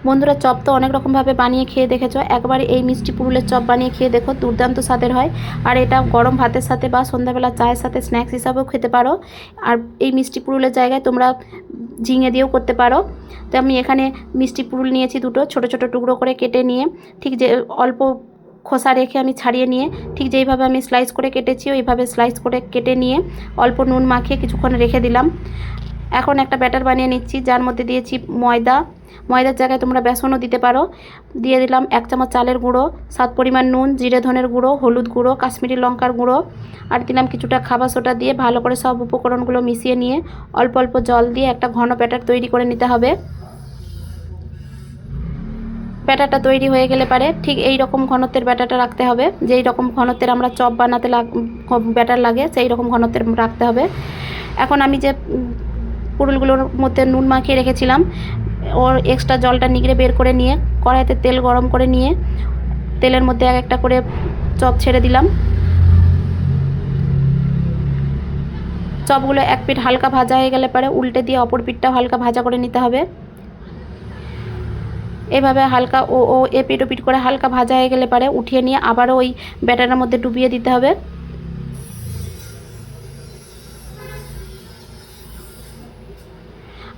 বন্ধুরা, চপ তো অনেক রকমভাবে বানিয়ে খেয়ে দেখেছো, একবার এই মিষ্টি পুরুলের চপ বানিয়ে খেয়ে দেখো, দুর্দান্ত স্বাদের হয়। আর এটা গরম ভাতের সাথে বা সন্ধ্যাবেলা চায়ের সাথে স্ন্যাক্স হিসাবেও খেতে পারো। আর এই মিষ্টি পুরুলের জায়গায় তোমরা ঝিঙে দিয়েও করতে পারো। তো আমি এখানে মিষ্টি পুরুল নিয়েছি দুটো, ছোট ছোট টুকরো করে কেটে নিয়ে, ঠিক যে অল্প খোসা রেখে আমি ছাড়িয়ে নিয়ে, ঠিক যেইভাবে আমি স্লাইস করে কেটেছি ওইভাবে স্লাইস করে কেটে নিয়ে অল্প নুন মাখিয়ে কিছুক্ষণ রেখে দিলাম। এখন একটা ব্যাটার বানিয়ে নিচ্ছি, যার মধ্যে দিয়েছি ময়দার জায়গায় তোমরা বেসনও দিতে পারো। দিয়ে দিলাম 1 চামচ চালের গুঁড়ো, স্বাদ পরিমাণ নুন, জিরে ধনের গুঁড়ো, হলুদ গুঁড়ো, কাশ্মীরি লঙ্কার গুঁড়ো, আর দিলাম কিছুটা খাবার সোডা দিয়ে ভালো করে সব উপকরণগুলো মিশিয়ে নিয়ে অল্প অল্প জল দিয়ে একটা ঘন ব্যাটার তৈরি করে নিতে হবে। ব্যাটারটা তৈরি হয়ে গেলে পারে ঠিক এই রকম ঘনত্বের ব্যাটারটা রাখতে হবে, যেই রকম ঘনত্বের আমরা চপ বানাতে ব্যাটার লাগে সেই রকম ঘনত্বের রাখতে হবে। এখন আমি যে পুরুলগুলোর মধ্যে নুন মাখিয়ে রেখেছিলাম, ওর এক্সট্রা জলটা নিগড়ে বের করে নিয়ে কড়াইতে তেল গরম করে নিয়ে তেলের মধ্যে এক একটা করে চপ ছেড়ে দিলাম। চপগুলো এক পিঠ হালকা ভাজা হয়ে গেলে পরে উল্টে দিয়ে অপর পিঠটাও হালকা ভাজা করে নিতে হবে। এভাবে হালকা ও এপিট ওপিট করে হালকা ভাজা হয়ে গেলে পরে উঠিয়ে নিয়ে আবারও ওই ব্যাটারের মধ্যে ডুবিয়ে দিতে হবে।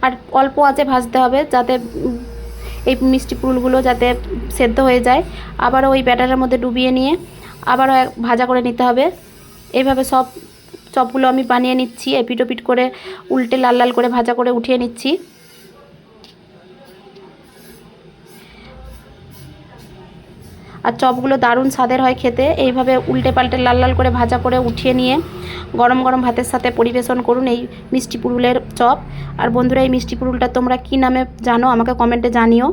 আর অল্প আঁচে ভাজতে হবে, যাতে এই মিষ্টি পুরুলগুলো যাতে সেদ্ধ হয়ে যায়। আবারও ওই ব্যাটারের মধ্যে ডুবিয়ে নিয়ে আবারও ভাজা করে নিতে হবে। এইভাবে সব চপগুলো আমি বানিয়ে নিচ্ছি, এপিট ওপিট করে উল্টে লাল লাল করে ভাজা করে উঠিয়ে নিচ্ছি। আর চপগুলো দারুণ স্বাদের হয় খেতে। এইভাবে উল্টে পাল্টে লাল লাল করে ভাজা করে উঠিয়ে নিয়ে গরম গরম ভাতের সাথে পরিবেশন করুন এই মিষ্টি পুরুলের চপ। আর বন্ধুরা, এই মিষ্টি পুরুলটা তোমরা কী নামে জানো আমাকে কমেন্টে জানিও।